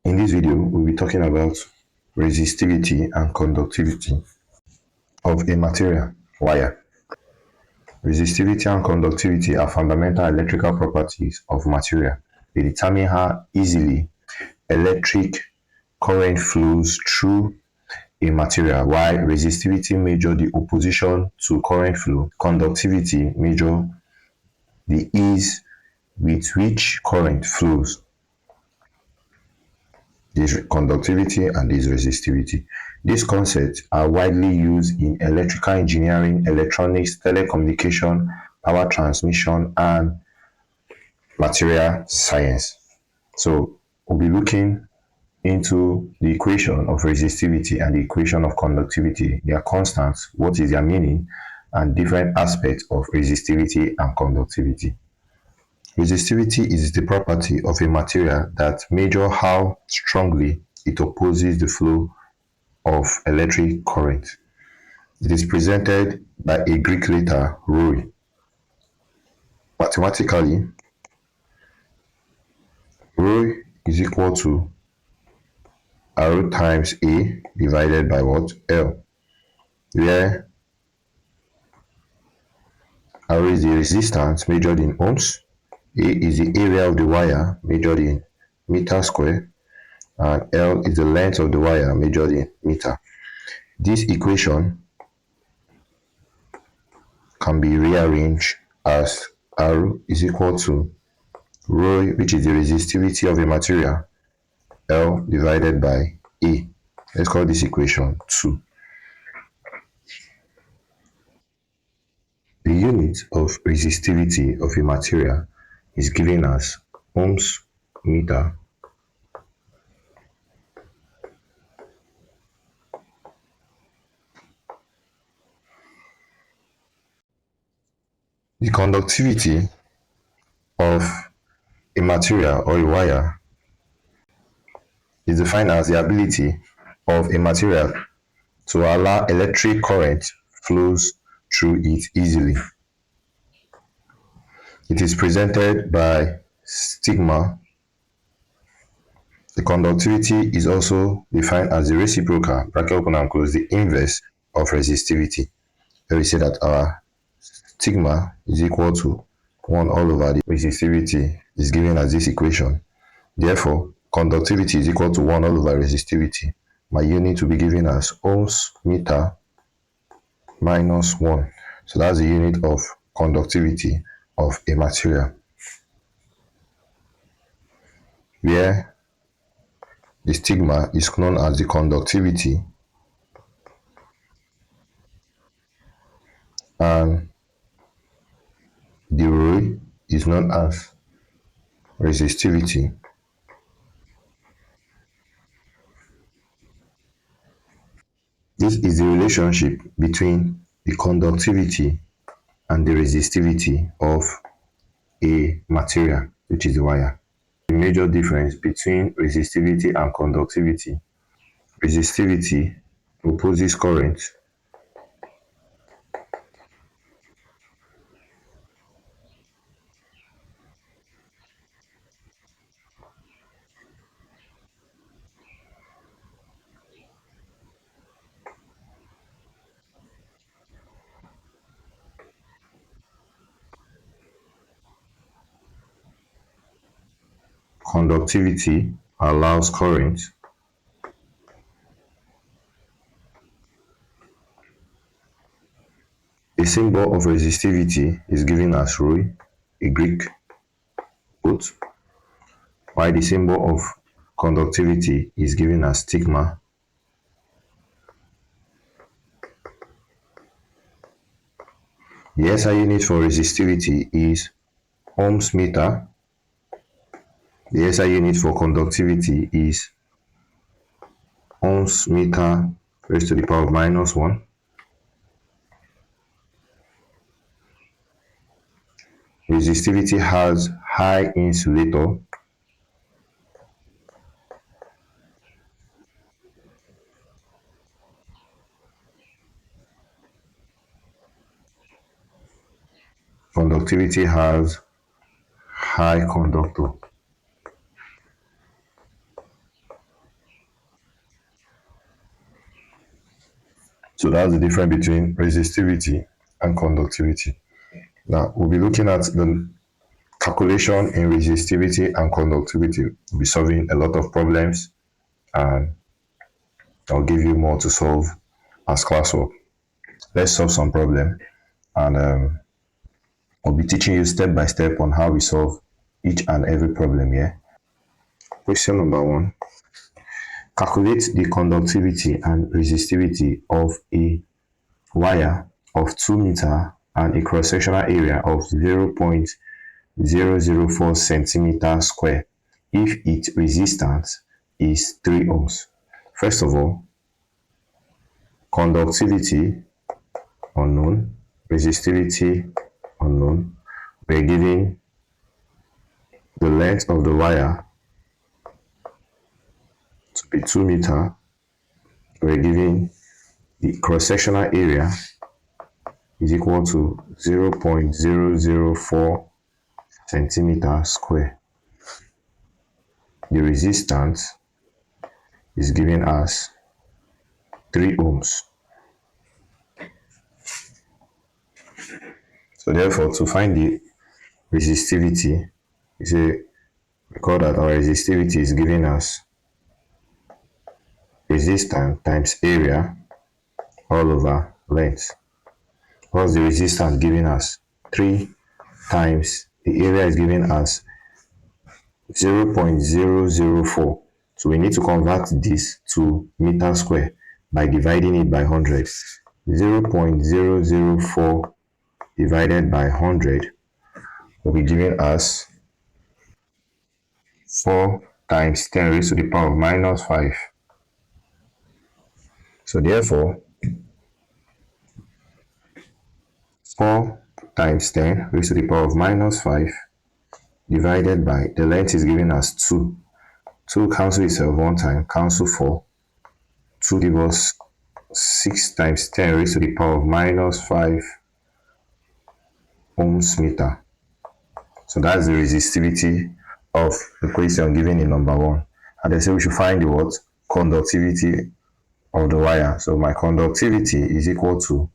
In this video, we'll be talking about resistivity and conductivity of a material, wire. Resistivity and conductivity are fundamental electrical properties of material. They determine how easily electric current flows through a material, while resistivity measures the opposition to current flow. Conductivity measures the ease with which current flows. This conductivity and this resistivity. These concepts are widely used in electrical engineering, electronics, telecommunication, power transmission, and material science. So we'll be looking into the equation of resistivity and the equation of conductivity, their constants, what is their meaning, and different aspects of resistivity and conductivity. Resistivity is the property of a material that measures how strongly it opposes the flow of electric current. It is presented by a Greek letter rho. Mathematically, rho is equal to R times A divided by what? L, where R is the resistance measured in ohms, A is the area of the wire measured in meter square, and L is the length of the wire measured in meter. This equation can be rearranged as R is equal to rho, which is the resistivity of a material, L divided by A. Let's call this equation 2. The unit of resistivity of a material is given as ohms meter The conductivity of a material or a wire is defined as the ability of a material to allow electric current flows through it easily. It is presented by sigma. The conductivity is also defined as the reciprocal, bracket open and close, the inverse of resistivity. Where we say that our sigma is equal to 1 all over the resistivity is given as this equation. Therefore, conductivity is equal to 1 all over resistivity. My unit will be given as ohms meter minus 1. So that's the unit of conductivity of a material, where the sigma is known as the conductivity and the rho is known as resistivity. This is the relationship between the conductivity and the resistivity of a material, which is the wire. The major difference between resistivity and conductivity: resistivity opposes current, conductivity allows current. A symbol of resistivity is given as rho, a Greek quote, while the symbol of conductivity is given as sigma. The SI unit for resistivity is ohms meter. The SI unit for conductivity is ohms meter raised to the power of minus 1. Resistivity has high insulator. Conductivity has high conductor. So that's the difference between resistivity and conductivity. Now we'll be looking at the calculation in resistivity and conductivity. We'll be solving a lot of problems, and I'll give you more to solve as classwork. Let's solve some problem, and I'll be teaching you step by step on how we solve each and every problem here. Question number 1. Calculate the conductivity and resistivity of a wire of 2 meter and a cross-sectional area of 0.004 centimeter square if its resistance is 3 ohms. First of all, conductivity unknown, resistivity unknown. We're given the length of the wire to be 2 meter. We're given the cross-sectional area is equal to 0.004 centimeter square. The resistance is given as 3 ohms. So therefore, to find the resistivity, we recall that our resistivity is given as resistance times area all over length. What's the resistance given as? 3 times the area is given as 0.004. So we need to convert this to meter square by dividing it by 100. 0.004 divided by 100 will be given as 4 times 10 raised to the power of minus 5. So therefore, 4 times 10 raised to the power of minus 5 divided by the length is given as 2. 2 cancel itself one time, cancel 4. 2 gives us 6 times 10 raised to the power of minus 5 ohms meter. So that's the resistivity of the question given in number 1. And they say we should find the what? Conductivity of the wire. So my conductivity is equal to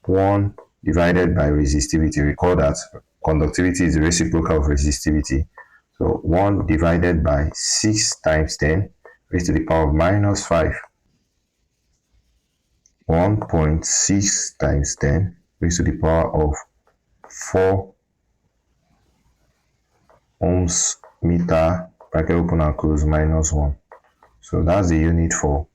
1 divided by resistivity. Recall that conductivity is the reciprocal of resistivity. So 1 divided by 6 times 10 raised to the power of minus 5. 1.6 times 10 raised to the power of 4 ohms meter, bracket open and close, minus 1. So that's the unit for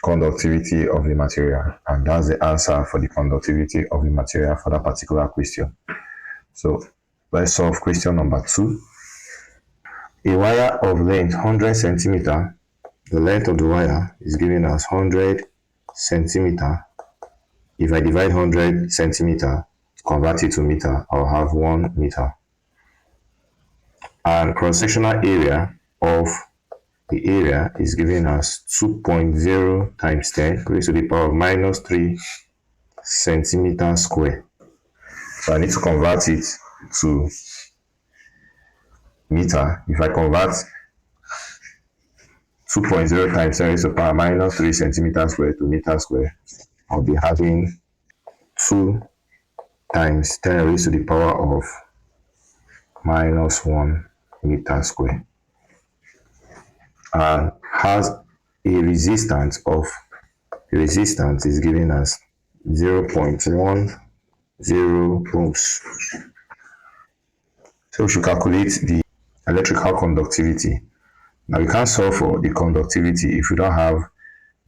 conductivity of the material, and that's the answer for the conductivity of the material for that particular question. So let's solve question number 2. A wire of length 100 centimeter. The length of the wire is given as 100 centimeter. If I divide 100 centimeter, convert it to meter, I'll have 1 meter. And cross-sectional area of the area is given as 2.0 times 10 raised to the power of minus 3 centimeter square. So I need to convert it to meter. If I convert 2.0 times 10 raised to the power minus 3 centimeter square to meter square, I'll be having 2 times 10 raised to the power of minus 1 meter square, and has a resistance of, the resistance is given as 0.10 ohms. So we should calculate the electrical conductivity. Now we can't solve for the conductivity if we don't have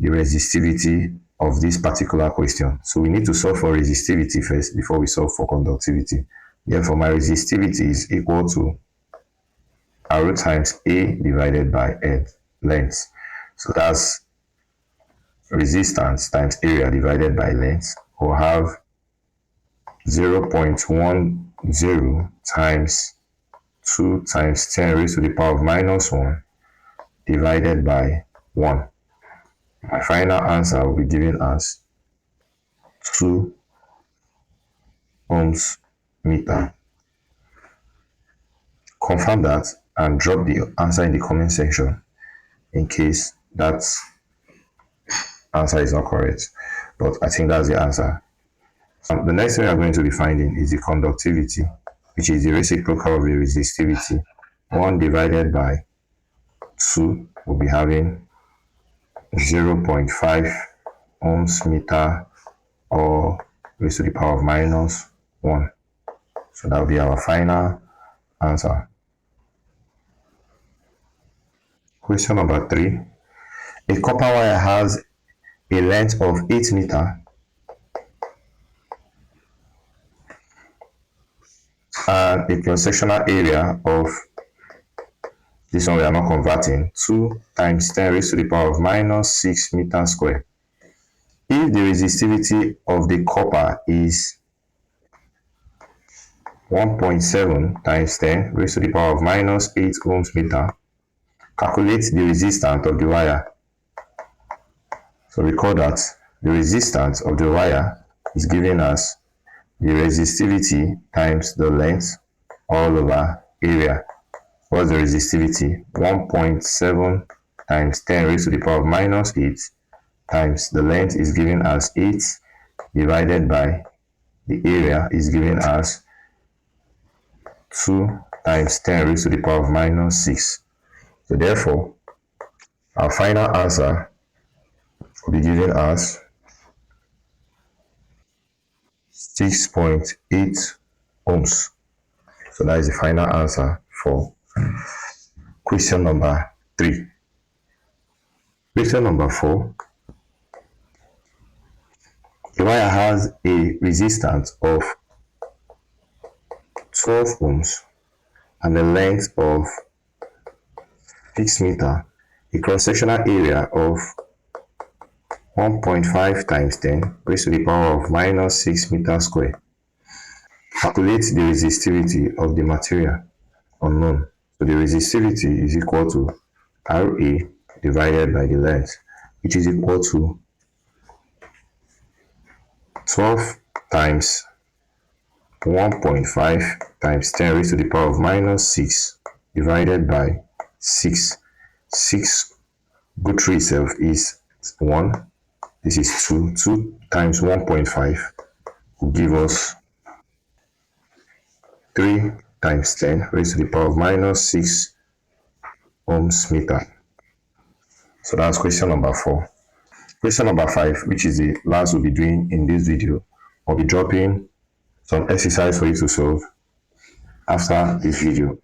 the resistivity of this particular question. So we need to solve for resistivity first before we solve for conductivity. Therefore, my resistivity is equal to R times A divided by N, length. So that's resistance times area divided by length. We'll have 0.10 times 2 times 10 raised to the power of minus 1 divided by 1. My final answer will be given as 2 ohms meter. Confirm that and drop the answer in the comment section in case that answer is not correct. but I think that's the answer. The next thing we are going to be finding is the conductivity, which is the reciprocal of the resistivity. 1 divided by 2 will be having 0.5 ohms meter, or raised to the power of minus 1. So that will be our final answer. Question number 3. A copper wire has a length of 8 meters and a cross-sectional area of, this one we are not converting, 2 times 10 raised to the power of minus 6 meters squared. If the resistivity of the copper is 1.7 times 10 raised to the power of minus 8 ohms meter, calculate the resistance of the wire. So recall that the resistance of the wire is given as the resistivity times the length all over area. What's the resistivity? 1.7 times 10 raised to the power of minus 8 times the length is given as 8 divided by the area is given as 2 times 10 raised to the power of minus 6. So therefore, our final answer will be given as 6.8 ohms. So that is the final answer for question number 3. Question number 4. The wire has a resistance of 12 ohms and a length of 6 meters, a cross-sectional area of 1.5 times 10 raised to the power of minus 6 meters squared. Calculate the resistivity of the material unknown. So the resistivity is equal to RA divided by the length, which is equal to 12 times 1.5 times 10 raised to the power of minus 6 divided by 6. 6 go through itself is 1. This is 2. 2 times 1.5 will give us 3 times 10 raised to the power of minus 6 ohms meter. So that's question number 4. Question number 5, which is the last we'll be doing in this video, I'll be dropping some exercise for you to solve after this video.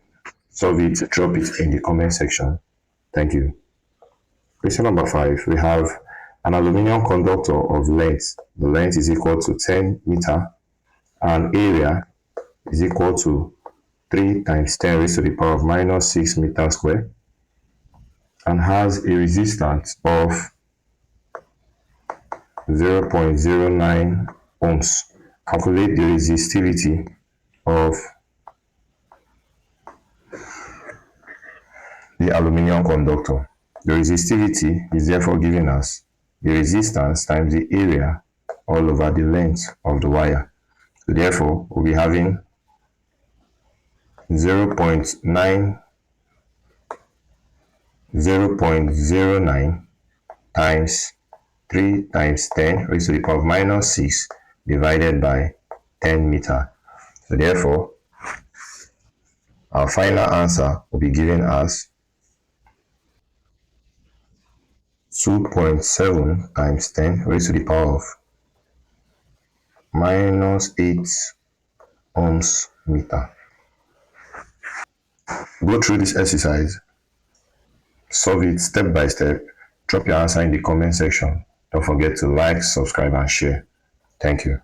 Solve it, drop it in the comment section. Thank you. Question number 5, we have an aluminum conductor of length. The length is equal to 10 meters and area is equal to 3 times 10 raised to the power of minus 6 meters squared, and has a resistance of 0.09 ohms. Calculate the resistivity of the aluminum conductor. The resistivity is therefore given as the resistance times the area all over the length of the wire. So therefore, we'll be having 0.09 times 3 times 10 raised to the power of minus 6 divided by 10 meters. So therefore, our final answer will be given as 2.7 times 10 raised to the power of minus 8 ohms meter. Go through this exercise, solve it step by step, drop your answer in the comment section. Don't forget to like, subscribe, and share. Thank you.